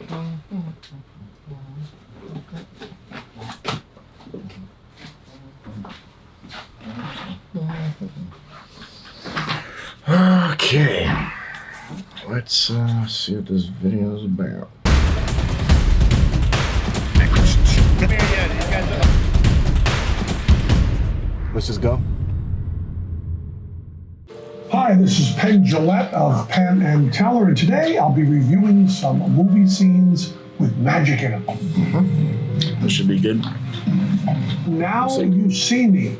Okay, let's see what this video is about. Let's just go. Hi, this is Penn Jillette of Penn and Teller, and today I'll be reviewing some movie scenes with magic in them. Mm-hmm. This should be good. Now You See Me.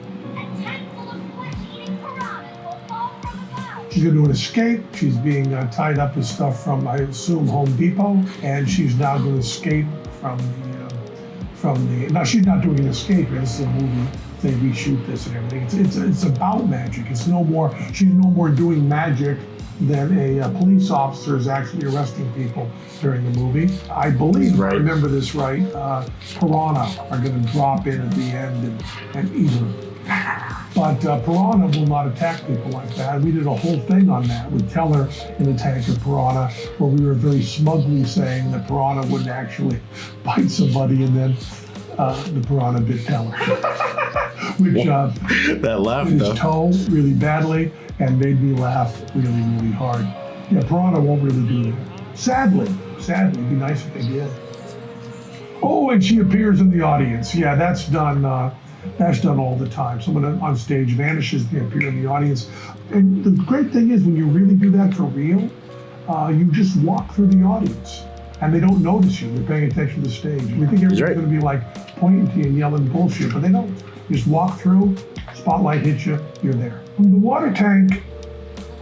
She's going to do an escape. She's being tied up with stuff from, I assume, Home Depot, and she's now going to escape from the. Now she's not doing an escape here. This is a movie. They reshoot this and everything. It's about magic. It's no more. She's no more doing magic than a police officer is actually arresting people during the movie. I believe, right. I remember this right. Piranha are going to drop in at the end and eat her. But piranha will not attack people like that. We did a whole thing on that with Teller in the tank of piranha, where we were very smugly saying that piranha wouldn't actually bite somebody, and then the piranha bit Teller, which that laugh his toe really badly and made me laugh really, really hard. Yeah, piranha won't really do that. Sadly, it'd be nice if they did. Oh, and she appears in the audience. Yeah, that's done. That's done all the time. Someone on stage vanishes, they appear in the audience. And the great thing is when you really do that for real, you just walk through the audience and they don't notice you. They're paying attention to the stage. We think everybody's going to be like pointing to you and yelling bullshit, but they don't. You just walk through, spotlight hits you, you're there. And the water tank,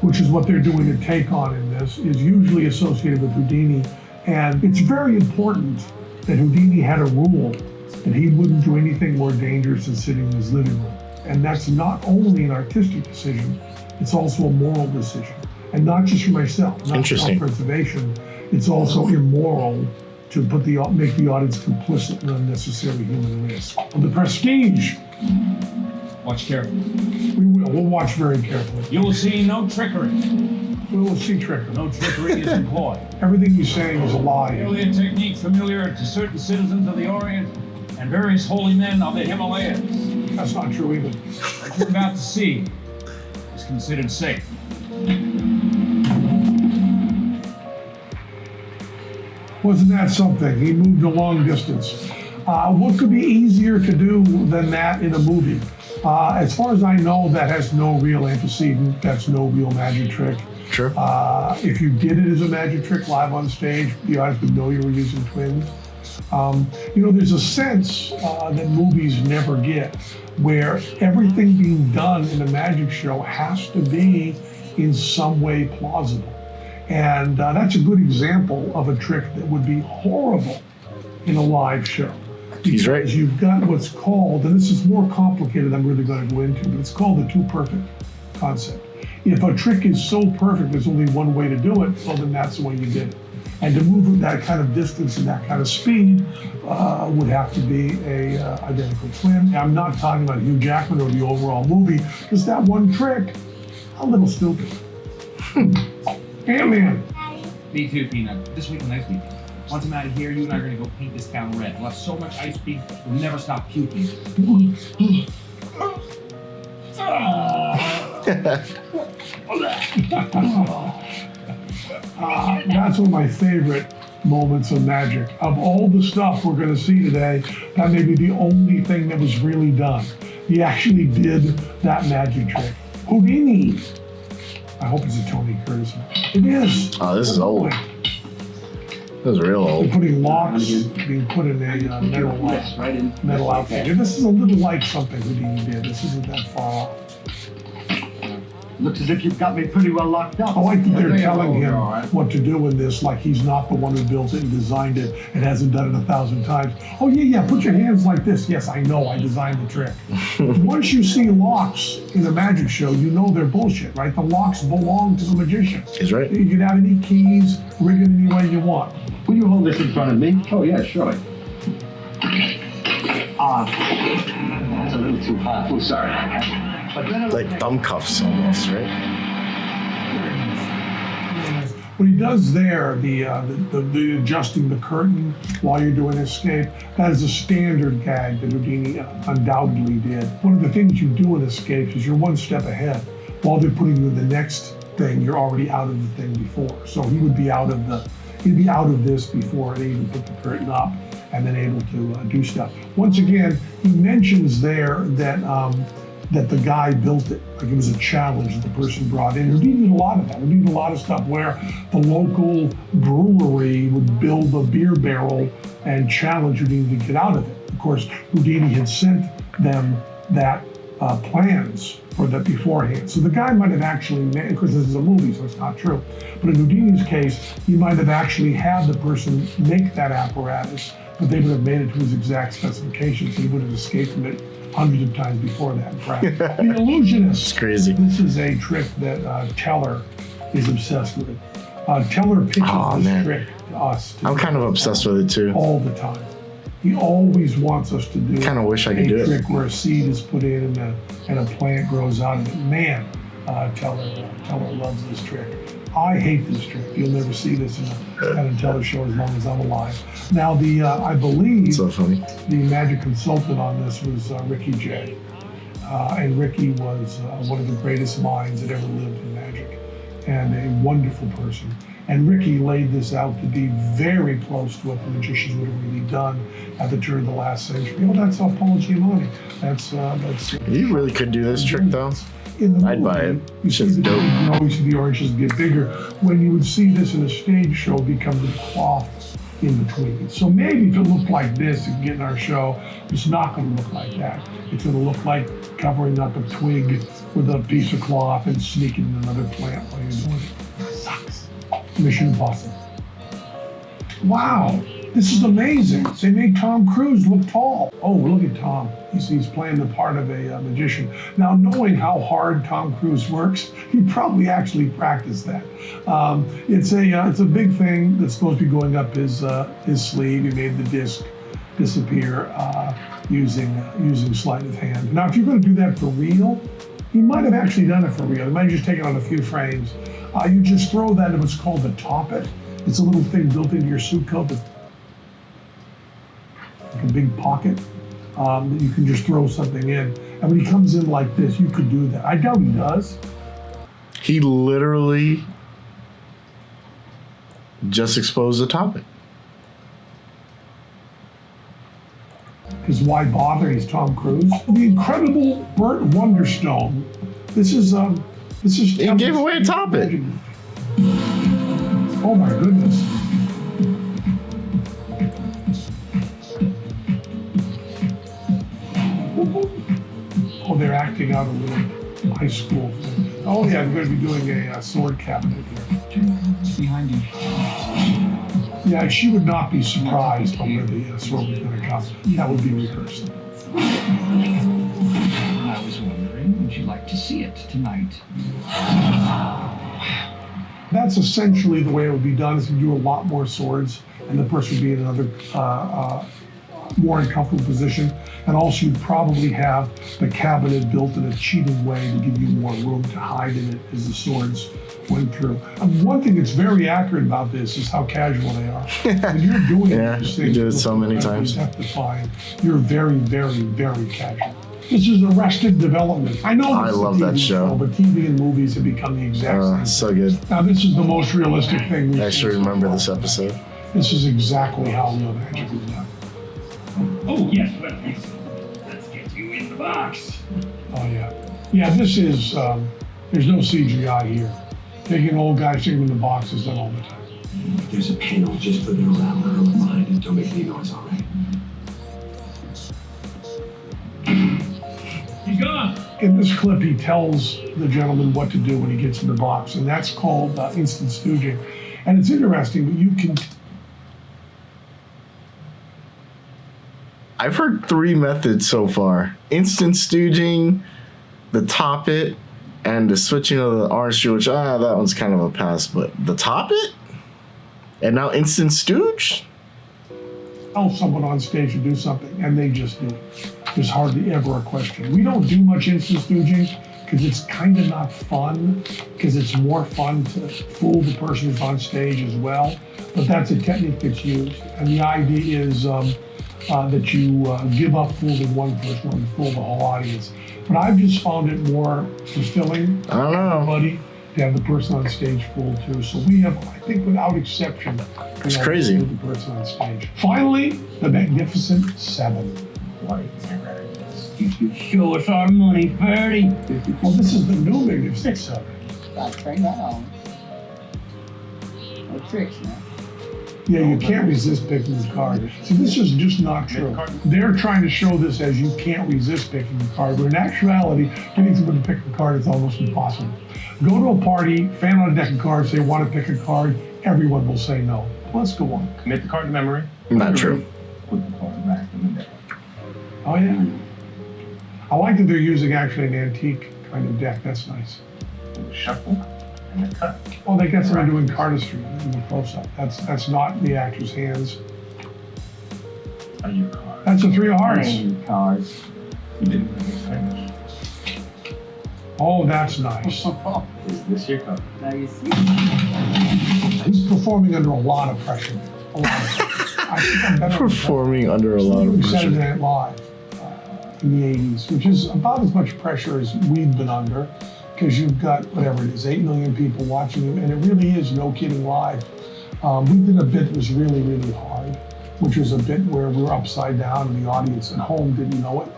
which is what they're doing a take on in this, is usually associated with Houdini. And it's very important that Houdini had a rule that he wouldn't do anything more dangerous than sitting in his living room. And that's not only an artistic decision, it's also a moral decision. And not just for myself, not self-preservation, it's also immoral to make the audience complicit in unnecessary human risk. The Prestige. Watch carefully. We'll watch very carefully. You will see no trickery. We will see trickery. No trickery is employed. Everything he's saying is a lie. Merely a technique familiar to certain citizens of the Orient and various holy men of the Himalayas. That's not true either. What you're about to see is considered safe. Wasn't that something? He moved a long distance. What could be easier to do than that in a movie? As far as I know, that has no real antecedent. That's no real magic trick. Sure. If you did it as a magic trick live on stage, the audience would know you were using twins. There's a sense that movies never get, where everything being done in a magic show has to be in some way plausible. And that's a good example of a trick that would be horrible in a live show. He's right. Because you've got what's called, and this is more complicated than I'm really going to go into, but it's called the too perfect concept. If a trick is so perfect, there's only one way to do it, well, then that's the way you did it. And to move at that kind of distance and that kind of speed would have to be a identical twin. I'm not talking about Hugh Jackman or the overall movie, just that one trick, a little stupid. Ant-Man. Me too, Peanut. This week was nice week. Once I'm out of here, you and I are gonna go paint this town red. We'll have so much ice cream, we'll never stop puking. That's one of my favorite moments of magic. Of all the stuff we're going to see today, that may be the only thing that was really done. He actually did that magic trick. Houdini. I hope it's a Tony Curtis. It is. Oh, this is old. This is real old. They're putting locks being put in a metal outfit. This is a little like something Houdini did. This isn't that far off. Looks as if you've got me pretty well locked up. I like that they're telling him what to do in this, like he's not the one who built it and designed it and hasn't done it 1,000 times. Oh yeah, put your hands like this. Yes, I know, I designed the trick. Once you see locks in a magic show, you know they're bullshit, right? The locks belong to the magician. He's right. You can have any keys, rig it any way you want. Will you hold this in front of me? Oh yeah, surely. That's a little too hot. Oh, sorry. Like thumb cuffs almost, right? What he does there, the adjusting the curtain while you're doing escape, that is a standard gag that Houdini undoubtedly did. One of the things you do in escapes is you're one step ahead. While they're putting you in the next thing, you're already out of the thing before. So he would be out of this before they even put the curtain up, and then able to do stuff. Once again, he mentions there that that the guy built it, like it was a challenge that the person brought in. Houdini did a lot of that. Houdini did a lot of stuff where the local brewery would build a beer barrel and challenge Houdini to get out of it. Of course, Houdini had sent them that plans for that beforehand. So the guy might have actually, of course this is a movie, so it's not true, but in Houdini's case, he might have actually had the person make that apparatus, but they would have made it to his exact specifications. He would have escaped from it hundreds of times before that. The Illusionist. It's crazy. This is a trick that 𝗙𝗪 is obsessed with. 𝗙𝗪 pitches this trick to us. I'm kind of obsessed with it too. All the time. He always wants us to do kind of wish I could do it. A trick where a seed is put in and a plant grows out of it. Man, 𝗙𝗪 loves this trick. I hate this trick. You'll never see this in a 𝗙𝗪 show as long as I'm alive. Now, I believe so funny. The magic consultant on this was Ricky J. And Ricky was one of the greatest minds that ever lived in magic, and a wonderful person. And Ricky laid this out to be very close to what the magicians would have really done at the turn of the last century. Well, that's Paul Giamatti. That's. You really could do this trick though. In the I'd movie, buy it. You see the dope. You always see the oranges get bigger. When you would see this in a stage show, become the cloth in between. So maybe if it looked like this and get in our show, it's not going to look like that. It's going to look like covering up a twig with a piece of cloth and sneaking in another plant while you're doing it. It sucks. Mission Impossible. Wow, this is amazing. They made Tom Cruise look tall. Oh, look at Tom. He's playing the part of a magician. Now, knowing how hard Tom Cruise works, he probably actually practiced that. It's a big thing that's supposed to be going up his sleeve. He made the disc disappear using sleight of hand. Now, if you're going to do that for real, he might have actually done it for real. He might have just taken on a few frames. You just throw that in what's called the top-it. It's a little thing built into your suit coat that's like a big pocket that you can just throw something in. And when he comes in like this, you could do that. I doubt he does. He literally just exposed the top-it. Because why bother? He's Tom Cruise. The incredible Burt Wonderstone. This is. He gave away a top-it. Oh my goodness. Oh, they're acting out a little high school thing. Oh yeah, we're going to be doing a sword cabinet here. Behind you. Yeah, she would not be surprised by where the sword was going to come. That would be rehearsed. I was wondering, would you like to see it tonight? That's essentially the way it would be done, is you do a lot more swords, and the person would be in another more uncomfortable position. And also you'd probably have the cabinet built in a cheating way to give you more room to hide in it as the swords went through. And one thing that's very accurate about this is how casual they are. When you're doing these things, you do it so many times. You're very, very, very casual. This is Arrested Development. I know I love that show. But TV and movies have become the exact same. So good. Now this is the most realistic thing. I actually remember this episode. This is exactly how real magic is done. Oh, yes, well, let's get you in the box. Oh, yeah. Yeah, this is, there's no CGI here. Taking an old guy, sticking him in the box is done all the time. There's a panel just for the around her behind it. Don't make any noise, all right? He's gone. In this clip, he tells the gentleman what to do when he gets in the box, and that's called instant stooging. And it's interesting, but you can... I've heard 3 methods so far. Instant stooging, the top-it, and the switching of the orange jewel, which, that one's kind of a pass, but the top-it? And now instant stooge? Tell someone on stage to do something, and they just do it. There's hardly ever a question. We don't do much instant stooging because it's kind of not fun, because it's more fun to fool the person who's on stage as well. But that's a technique that's used. And the idea is that you give up fooling one person and fool the whole audience. But I've just found it more fulfilling I don't know. everybody to have the person on stage fooled too. So we have, I think without exception, It's crazy. The person on stage. Finally, the Magnificent Seven. You show us our money, Ferdy. Well, this is the new Magnificent Seven. Gotta turn that on. No tricks now. Yeah, you can't resist picking the card. See, this is just not true. They're trying to show this as you can't resist picking the card, but in actuality, getting someone to pick the card is almost impossible. Go to a party, fan on a deck of cards, they want to pick a card, everyone will say no. Let's go on. Commit the card to memory. Not true. Put the card back in the deck. Oh yeah. I like that they're using actually an antique kind of deck. That's nice. The shuffle and the cut. Oh, they got someone doing cardistry in the close-up. That's not the actor's hands. Are you card? That's a 3 of hearts. Playing cards. You didn't make it finish. Oh, that's nice. Is this your card? Now you see. He's performing under a lot of pressure. A lot of pressure. I think I'm better. Performing under a lot of Doing Saturday pressure. Night Live in the 80s, which is about as much pressure as we've been under, because you've got, whatever it is, 8 million people watching you, and it really is no kidding live. We did a bit that was really, really hard, which was a bit where we were upside down and the audience at home didn't know it,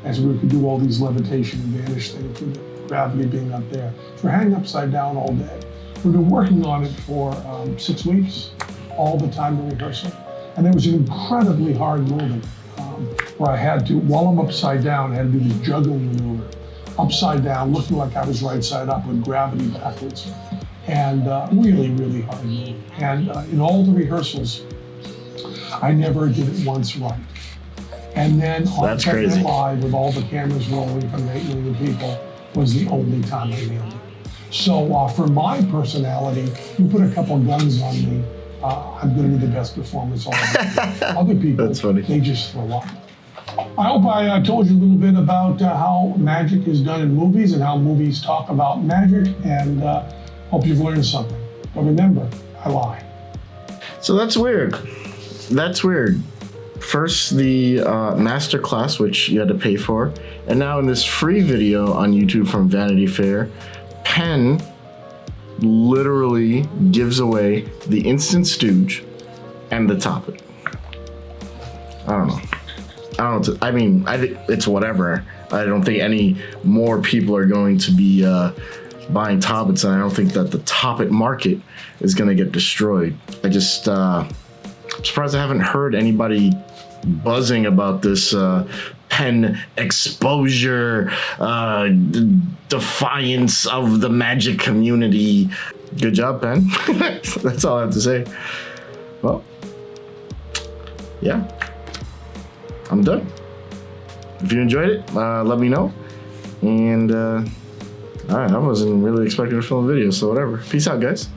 as we could do all these levitation and vanish things with the gravity being up there. So we're hanging upside down all day. We've been working on it for 6 weeks, all the time in rehearsal. And there was an incredibly hard movement where I had to, while I'm upside down, I had to do this juggling maneuver. Upside down, looking like I was right side up with gravity backwards. And really, really hard move. And in all the rehearsals, I never did it once right. And then on That's Saturday crazy. Night Live, with all the cameras rolling from 8 million people, was the only time I nailed it. So for my personality, you put a couple guns on me, I'm going to be the best performance all the time. Other people, That's funny. they just throw up. I hope I told you a little bit about how magic is done in movies and how movies talk about magic, and hope you've learned something. But remember, I lie. So that's weird. That's weird. First, the master class, which you had to pay for, and now in this free video on YouTube from Vanity Fair, Penn literally gives away the Instant Stooge and the Toppet. I don't know. I mean, I think it's whatever. I don't think any more people are going to be buying Toppets, and I don't think that the Toppet market is going to get destroyed. I just I'm surprised I haven't heard anybody buzzing about this Penn exposure, defiance of the magic community. Good job, Penn. That's all I have to say. Well, yeah, I'm done. If you enjoyed it, let me know. And all right, I wasn't really expecting to film a video, so whatever. Peace out, guys.